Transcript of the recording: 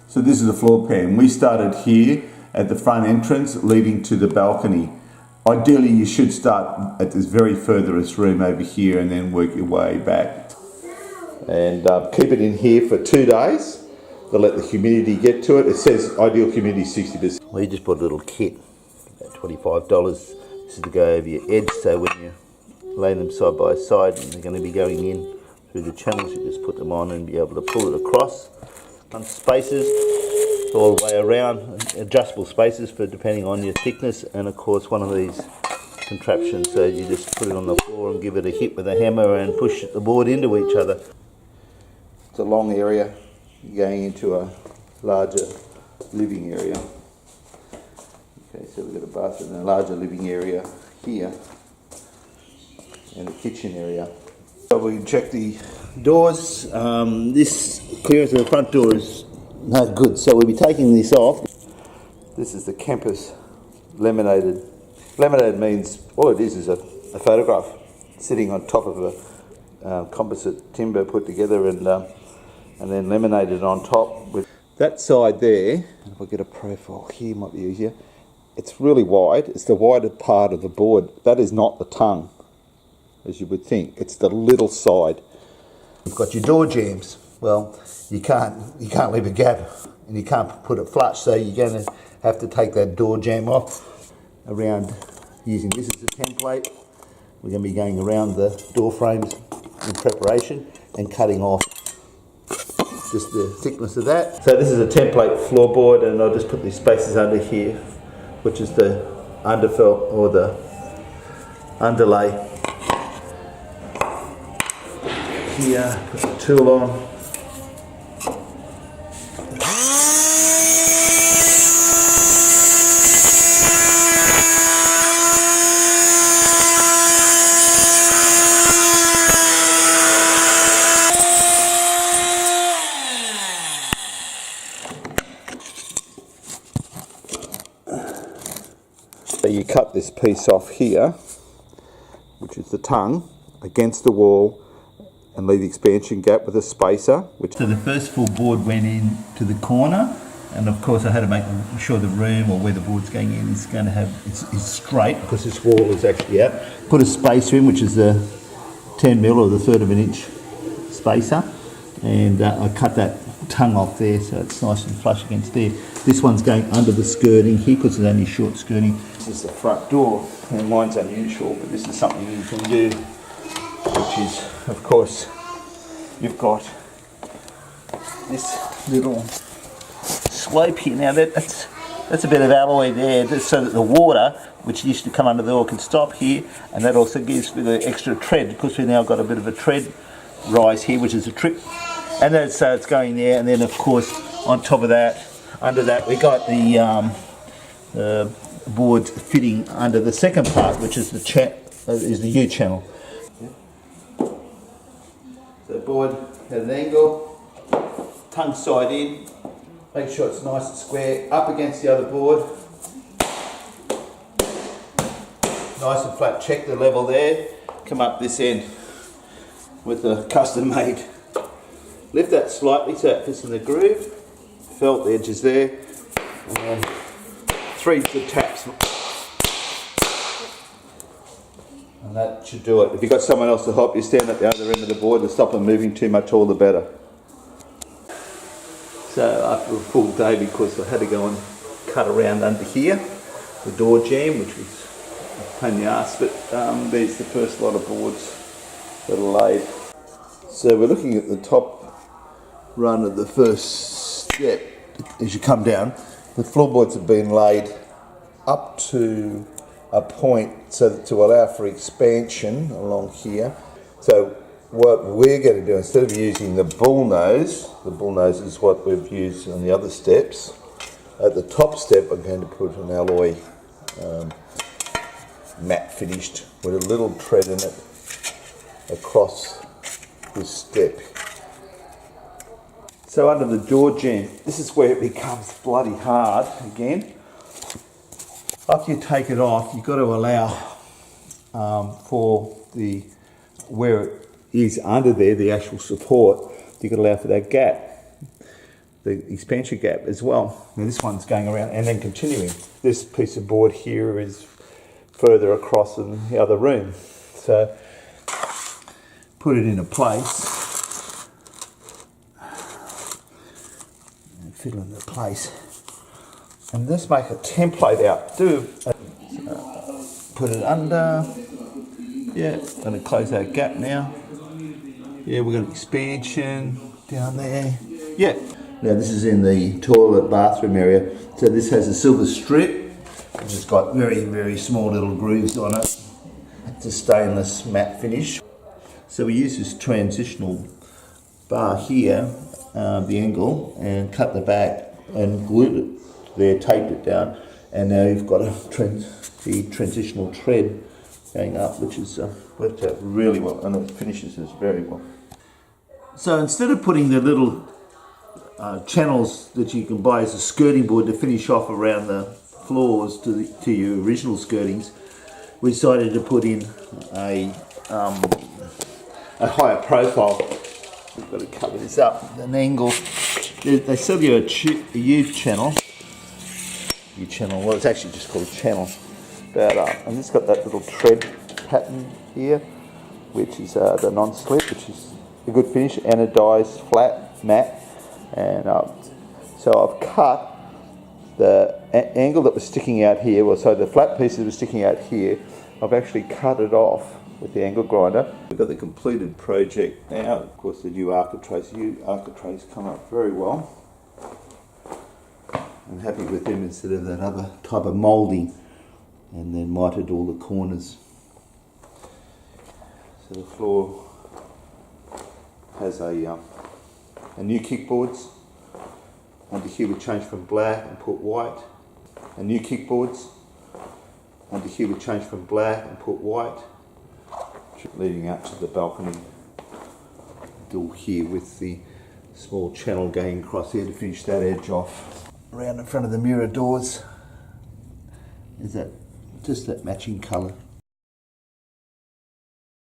So this is the floor pan. We started here at the front entrance leading to the balcony. Ideally you should start at this very furthest room over here and then work your way back. And keep it in here for 2 days to let the humidity get to it. It says ideal humidity 60%. We just bought a little kit, about $25. This is to go over your edge, so when you lay them side by side and they're going to be going in through the channels, you just put them on and be able to pull it across. On spaces all the way around, adjustable spaces for depending on your thickness, and of course one of these contraptions, so you just put it on the floor and give it a hit with a hammer and push the board into each other. It's a long area going into a larger living area. Okay, so we've got a bathroom and a larger living area here and a kitchen area. So we can check the doors. This clearance of the front door is no good, so we'll be taking this off. This is the campus laminated. Laminated means all it is a photograph sitting on top of a composite timber put together and then laminated on top. With that side there, if I get a profile here, might be easier. It's really wide. It's the wider part of the board. That is not the tongue, as you would think. It's the little side. You've got your door jambs. Well, you can't leave a gap and you can't put it flush, so you're going to have to take that door jamb off around using this as a template. We're going to be going around the door frames in preparation and cutting off just the thickness of that. So this is a template floorboard, and I'll just put these spaces under here, which is the underfelt or the underlay. Here, put the tool on. So you cut this piece off here, which is the tongue, against the wall, and leave the expansion gap with a spacer. So the first full board went in to the corner, and of course I had to make sure the room or where the board's going in is going to have is straight, because this wall is actually out. Put a spacer in, which is a 10mm or the third of an inch spacer, and I cut that tongue off there so it's nice and flush against there. This one's going under the skirting here because it's only short skirting. This is the front door, and mine's unusual, but this is something you can do, which is, of course, you've got this little slope here. Now that's a bit of alloy there, just so that the water, which used to come under the door, can stop here, and that also gives me the extra tread, because we've now got a bit of a tread rise here, which is a trip, and then so it's going there. And then of course on top of that, under that, we got the board fitting under the second part, which is the U channel. So the board has an angle, tongue side in, make sure it's nice and square, up against the other board, nice and flat, check the level there, come up this end with the custom made. Lift that slightly so it fits in the groove, felt the edges there, and then 3 good taps. And that should do it. If you've got someone else to help you, stand at the other end of the board to stop them moving too much, all the better. So after a full day, because I had to go and cut around under here, the door jamb, which was a pain in the ass, but there's the first lot of boards that are laid. So we're looking at the top run of the first step. As you come down, the floorboards have been laid up to a point so that to allow for expansion along here. So what we're going to do, instead of using the bullnose is what we've used on the other steps. At the top step, I'm going to put an alloy matte finished with a little tread in it across this step. So under the door jamb, this is where it becomes bloody hard again. After you take it off, you've got to allow for the, where it is under there, the actual support, you've got to allow for that gap. the expansion gap as well. Now this one's going around and then continuing. This piece of board here is further across than the other room. So put it into place and fiddle into place. And let's make a template out. Put it under. Yeah, going to close our gap now. Yeah, we've got an expansion down there. Yeah. Now this is in the toilet bathroom area. So this has a silver strip, which has got very, very small little grooves on it. It's a stainless matte finish. So we use this transitional bar here, the angle, and cut the back and glued it there, taped it down, and now you've got the transitional tread going up, which has worked out really well, and it finishes this very well. So instead of putting the little channels that you can buy as a skirting board to finish off around the floors to your original skirtings, we decided to put in a higher profile. We've got to cover this up with an angle. They sell you a U channel. Well, it's actually just called a channel. And it's got that little tread pattern here, which is the non-slip, which is a good finish, anodized, flat, matte. And so I've cut the angle that was sticking out here, so the flat piece that was sticking out here, I've actually cut it off with the angle grinder. We've got the completed project now. Of course, the new architraves. Come up very well. I'm happy with them instead of that other type of moulding, and then mitered all the corners. So the floor has a new kickboards. Onto here we change from black and put white. A new kickboards. Onto here we change from black and put white. Leading out to the balcony door here with the small channel going across here to finish that edge off. Around in front of the mirror doors is that just that matching colour.